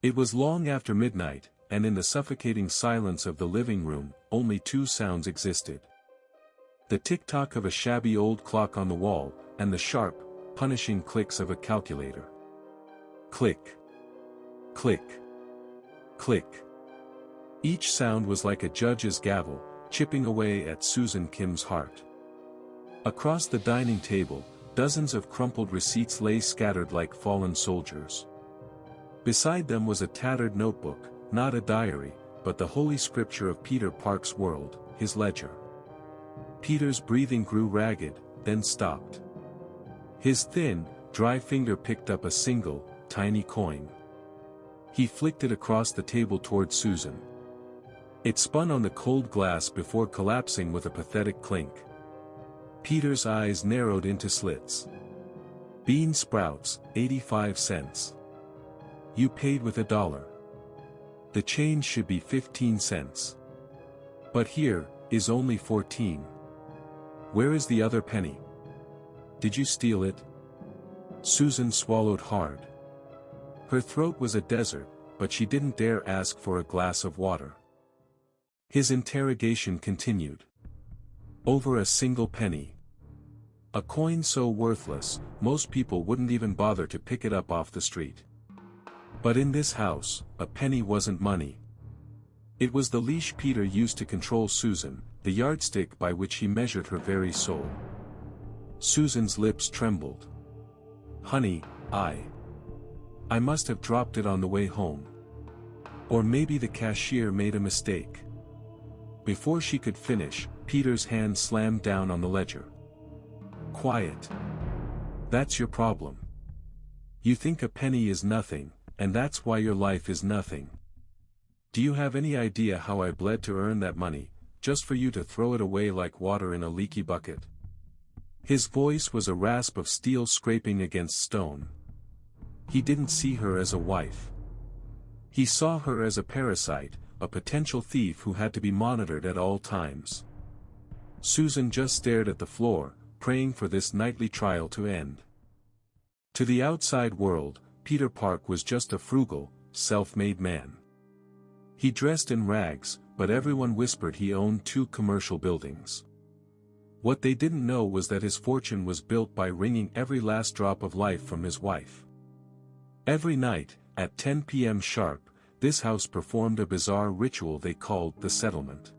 It was long after midnight, and in the suffocating silence of the living room, only two sounds existed. The tick-tock of a shabby old clock on the wall, and the sharp, punishing clicks of a calculator. Click. Click. Click. Each sound was like a judge's gavel, chipping away at Susan Kim's heart. Across the dining table, dozens of crumpled receipts lay scattered like fallen soldiers. Beside them was a tattered notebook, not a diary, but the holy scripture of Peter Park's world, his ledger. Peter's breathing grew ragged, then stopped. His thin, dry finger picked up a single, tiny coin. He flicked it across the table toward Susan. It spun on the cold glass before collapsing with a pathetic clink. Peter's eyes narrowed into slits. Bean sprouts, 85 cents. You paid with $1. The change should be 15 cents. But here is only 14. Where is the other penny? Did you steal it? Susan swallowed hard. Her throat was a desert, but she didn't dare ask for a glass of water. His interrogation continued. Over a single penny. A coin so worthless, most people wouldn't even bother to pick it up off the street. But in this house, a penny wasn't money. It was the leash Peter used to control Susan, the yardstick by which he measured her very soul. Susan's lips trembled. Honey, I must have dropped it on the way home. Or maybe the cashier made a mistake. Before she could finish, Peter's hand slammed down on the ledger. Quiet. That's your problem. You think a penny is nothing, and that's why your life is nothing. Do you have any idea how I bled to earn that money, just for you to throw it away like water in a leaky bucket? His voice was a rasp of steel scraping against stone. He didn't see her as a wife. He saw her as a parasite, a potential thief who had to be monitored at all times. Susan just stared at the floor, praying for this nightly trial to end. To the outside world, Peter Park was just a frugal, self-made man. He dressed in rags, but everyone whispered he owned 2 commercial buildings. What they didn't know was that his fortune was built by wringing every last drop of life from his wife. Every night, at 10 p.m. sharp, this house performed a bizarre ritual they called the settlement.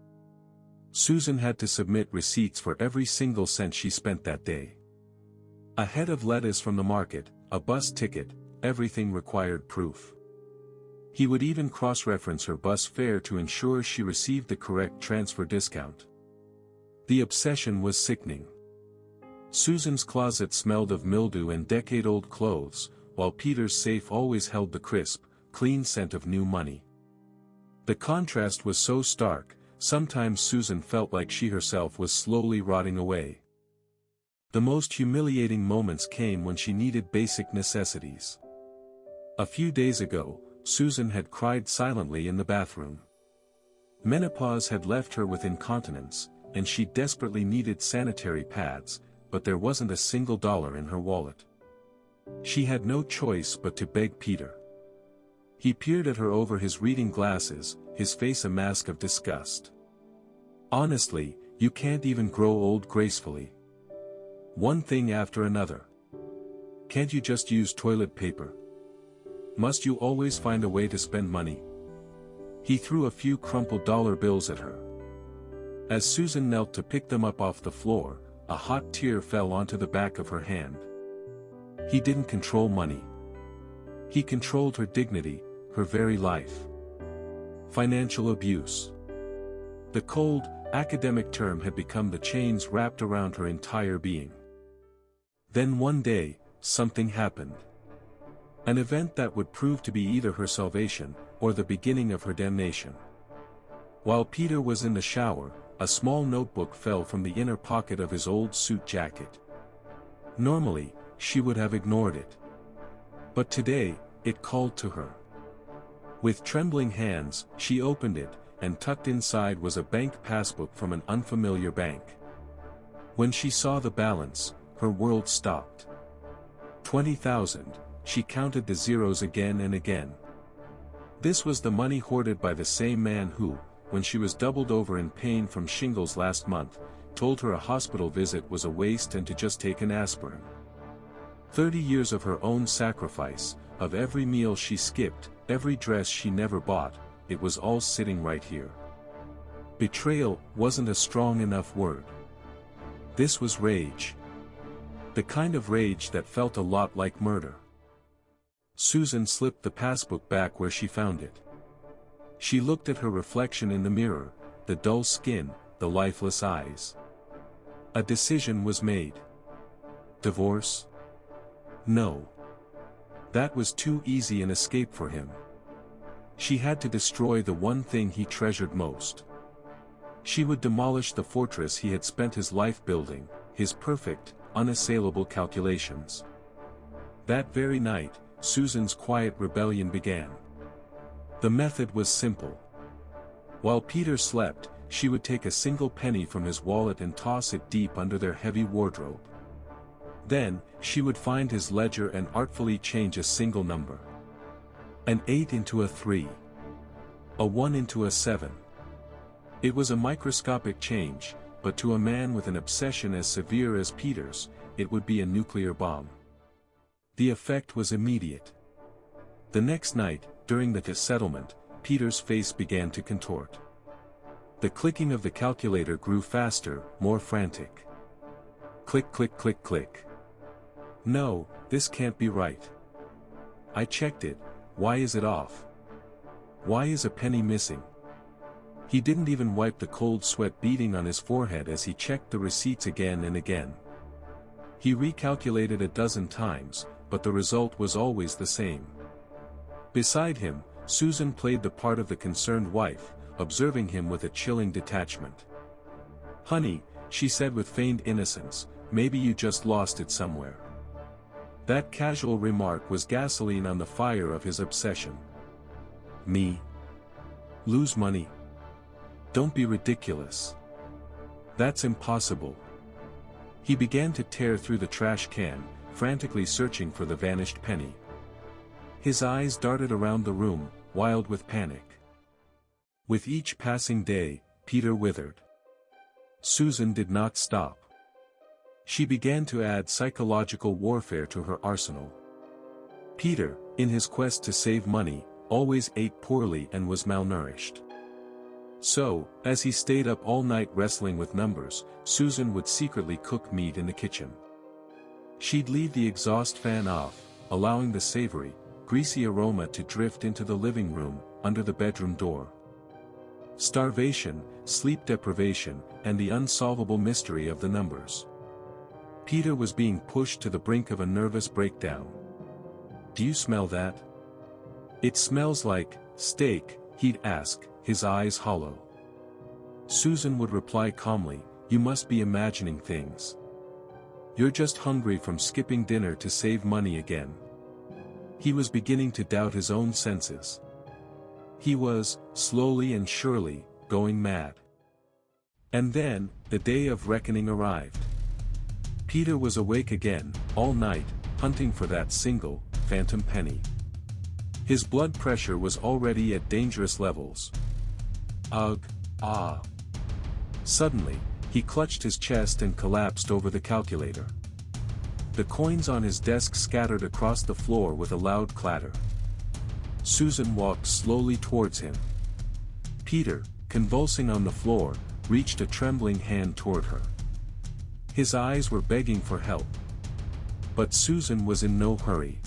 Susan had to submit receipts for every single cent she spent that day. A head of lettuce from the market, a bus ticket, everything required proof. He would even cross-reference her bus fare to ensure she received the correct transfer discount. The obsession was sickening. Susan's closet smelled of mildew and decade-old clothes, while Peter's safe always held the crisp, clean scent of new money. The contrast was so stark, sometimes Susan felt like she herself was slowly rotting away. The most humiliating moments came when she needed basic necessities. A few days ago, Susan had cried silently in the bathroom. Menopause had left her with incontinence, and she desperately needed sanitary pads, but there wasn't a single dollar in her wallet. She had no choice but to beg Peter. He peered at her over his reading glasses, his face a mask of disgust. Honestly, you can't even grow old gracefully. One thing after another. Can't you just use toilet paper? Must you always find a way to spend money? He threw a few crumpled dollar bills at her. As Susan knelt to pick them up off the floor, a hot tear fell onto the back of her hand. He didn't control money. He controlled her dignity, her very life. Financial abuse. The cold, academic term had become the chains wrapped around her entire being. Then one day, something happened. An event that would prove to be either her salvation, or the beginning of her damnation. While Peter was in the shower, a small notebook fell from the inner pocket of his old suit jacket. Normally, she would have ignored it. But today, it called to her. With trembling hands, she opened it, and tucked inside was a bank passbook from an unfamiliar bank. When she saw the balance, her world stopped. 20,000, she counted the zeros again and again. This was the money hoarded by the same man who, when she was doubled over in pain from shingles last month, told her a hospital visit was a waste and to just take an aspirin. 30 years of her own sacrifice, of every meal she skipped, every dress she never bought, it was all sitting right here. Betrayal wasn't a strong enough word. This was rage. The kind of rage that felt a lot like murder. Susan slipped the passbook back where she found it. She looked at her reflection in the mirror, the dull skin, the lifeless eyes. A decision was made. Divorce? No. That was too easy an escape for him. She had to destroy the one thing he treasured most. She would demolish the fortress he had spent his life building, his perfect, unassailable calculations. That very night, Susan's quiet rebellion began. The method was simple. While Peter slept, she would take a single penny from his wallet and toss it deep under their heavy wardrobe. Then, she would find his ledger and artfully change a single number. An 8 into a 3. A 1 into a 7. It was a microscopic change, but to a man with an obsession as severe as Peter's, it would be a nuclear bomb. The effect was immediate. The next night, during the settlement, Peter's face began to contort. The clicking of the calculator grew faster, more frantic. Click click click click. No, this can't be right. I checked it, why is it off? Why is a penny missing? He didn't even wipe the cold sweat beading on his forehead as he checked the receipts again and again. He recalculated a dozen times, but the result was always the same. Beside him, Susan played the part of the concerned wife, observing him with a chilling detachment. "Honey," she said with feigned innocence, "maybe you just lost it somewhere." That casual remark was gasoline on the fire of his obsession. Me? Lose money? Don't be ridiculous. That's impossible. He began to tear through the trash can, frantically searching for the vanished penny. His eyes darted around the room, wild with panic. With each passing day, Peter withered. Susan did not stop. She began to add psychological warfare to her arsenal. Peter, in his quest to save money, always ate poorly and was malnourished. So, as he stayed up all night wrestling with numbers, Susan would secretly cook meat in the kitchen. She'd leave the exhaust fan off, allowing the savory, greasy aroma to drift into the living room, under the bedroom door. Starvation, sleep deprivation, and the unsolvable mystery of the numbers. Peter was being pushed to the brink of a nervous breakdown. "Do you smell that?" "It smells like steak," he'd ask, his eyes hollow. Susan would reply calmly, "You must be imagining things. You're just hungry from skipping dinner to save money again." He was beginning to doubt his own senses. He was, slowly and surely, going mad. And then, the day of reckoning arrived. Peter was awake again, all night, hunting for that single, phantom penny. His blood pressure was already at dangerous levels. Ugh, ah. Suddenly, he clutched his chest and collapsed over the calculator. The coins on his desk scattered across the floor with a loud clatter. Susan walked slowly towards him. Peter, convulsing on the floor, reached a trembling hand toward her. His eyes were begging for help. But Susan was in no hurry.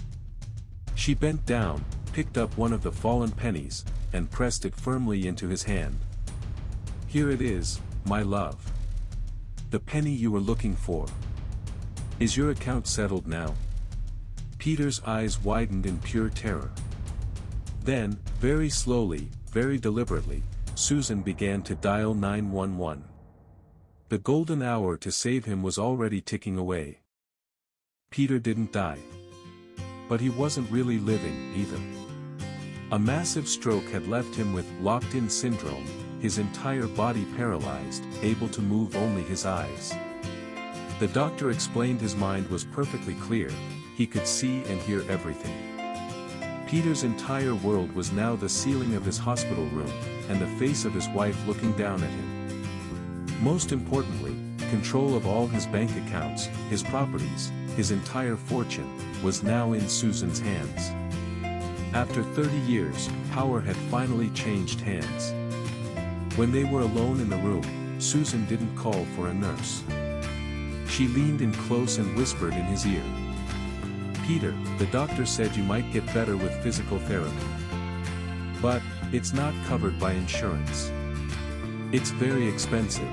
She bent down, picked up one of the fallen pennies, and pressed it firmly into his hand. "Here it is, my love. The penny you were looking for. Is your account settled now?" Peter's eyes widened in pure terror. Then, very slowly, very deliberately, Susan began to dial 911. The golden hour to save him was already ticking away. Peter didn't die. But he wasn't really living, either. A massive stroke had left him with locked-in syndrome, his entire body paralyzed, able to move only his eyes. The doctor explained his mind was perfectly clear, he could see and hear everything. Peter's entire world was now the ceiling of his hospital room, and the face of his wife looking down at him. Most importantly, control of all his bank accounts, his properties, his entire fortune, was now in Susan's hands. After 30 years, power had finally changed hands. When they were alone in the room, Susan didn't call for a nurse. She leaned in close and whispered in his ear. "Peter, the doctor said you might get better with physical therapy. But, it's not covered by insurance. It's very expensive.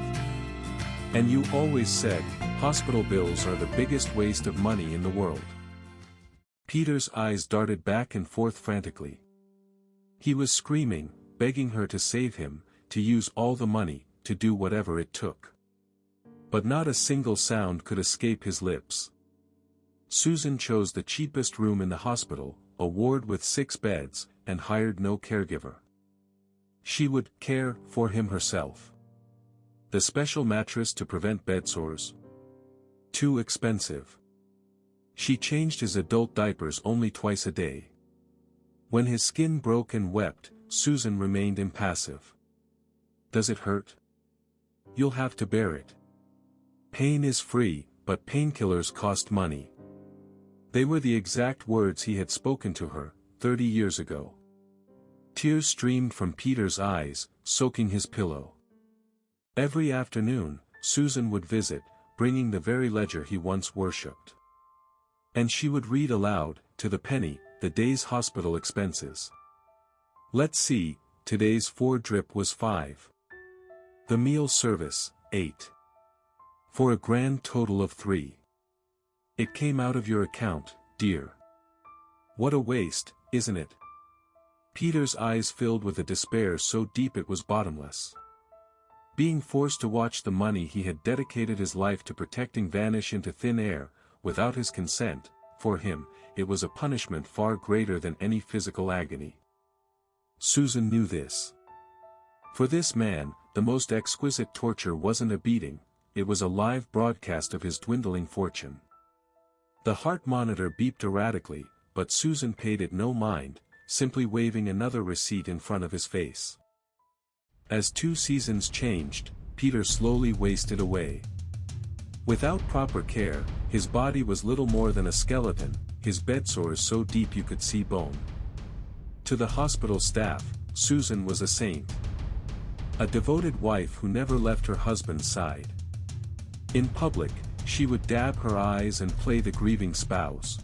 And you always said, hospital bills are the biggest waste of money in the world." Peter's eyes darted back and forth frantically. He was screaming, begging her to save him, to use all the money, to do whatever it took. But not a single sound could escape his lips. Susan chose the cheapest room in the hospital, a ward with 6 beds, and hired no caregiver. She would care for him herself. The special mattress to prevent bedsores? Too expensive. She changed his adult diapers only twice a day. When his skin broke and wept, Susan remained impassive. "Does it hurt? You'll have to bear it. Pain is free, but painkillers cost money." They were the exact words he had spoken to her, 30 years ago. Tears streamed from Peter's eyes, soaking his pillow. Every afternoon, Susan would visit, bringing the very ledger he once worshipped. And she would read aloud, to the penny, the day's hospital expenses. Let's see, today's 4 drip was 5. The meal service, 8. For a grand total of 3. It came out of your account, dear. What a waste, isn't it? Peter's eyes filled with a despair so deep it was bottomless. Being forced to watch the money he had dedicated his life to protecting vanish into thin air, without his consent, for him, it was a punishment far greater than any physical agony. Susan knew this. For this man, the most exquisite torture wasn't a beating, it was a live broadcast of his dwindling fortune. The heart monitor beeped erratically, but Susan paid it no mind, simply waving another receipt in front of his face. As 2 seasons changed, Peter slowly wasted away. Without proper care, his body was little more than a skeleton, his bedsores so deep you could see bone. To the hospital staff, Susan was a saint. A devoted wife who never left her husband's side. In public, she would dab her eyes and play the grieving spouse.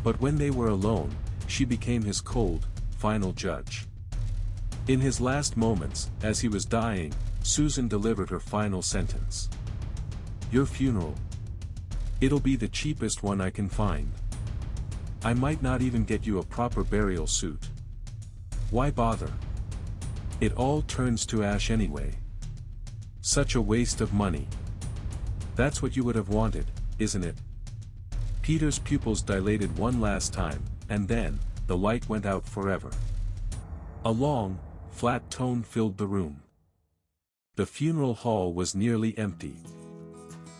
But when they were alone, she became his cold, final judge. In his last moments, as he was dying, Susan delivered her final sentence. "Your funeral. It'll be the cheapest one I can find. I might not even get you a proper burial suit. Why bother? It all turns to ash anyway. Such a waste of money. That's what you would have wanted, isn't it?" Peter's pupils dilated one last time, and then, the light went out forever. A long, flat tone filled the room. The funeral hall was nearly empty.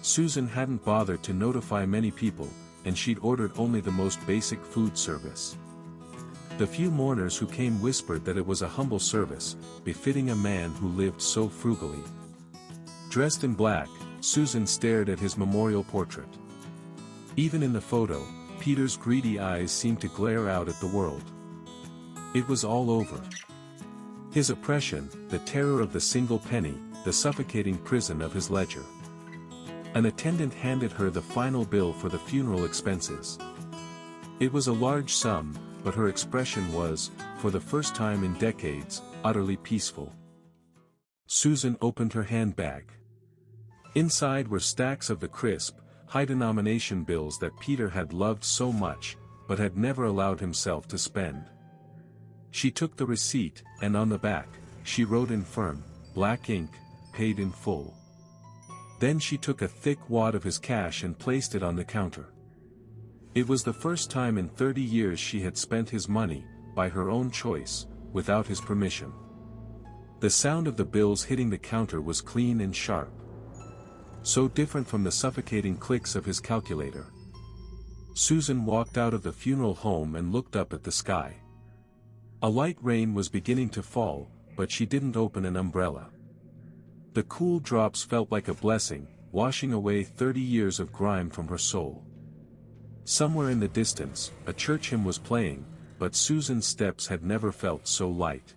Susan hadn't bothered to notify many people, and she'd ordered only the most basic food service. The few mourners who came whispered that it was a humble service, befitting a man who lived so frugally. Dressed in black, Susan stared at his memorial portrait. Even in the photo, Peter's greedy eyes seemed to glare out at the world. It was all over. His oppression, the terror of the single penny, the suffocating prison of his ledger. An attendant handed her the final bill for the funeral expenses. It was a large sum, but her expression was, for the first time in decades, utterly peaceful. Susan opened her handbag. Inside were stacks of the crisp, high-denomination bills that Peter had loved so much, but had never allowed himself to spend. She took the receipt, and on the back, she wrote in firm, black ink, "Paid in full." Then she took a thick wad of his cash and placed it on the counter. It was the first time in 30 years she had spent his money, by her own choice, without his permission. The sound of the bills hitting the counter was clean and sharp. So different from the suffocating clicks of his calculator. Susan walked out of the funeral home and looked up at the sky. A light rain was beginning to fall, but she didn't open an umbrella. The cool drops felt like a blessing, washing away 30 years of grime from her soul. Somewhere in the distance, a church hymn was playing, but Susan's steps had never felt so light.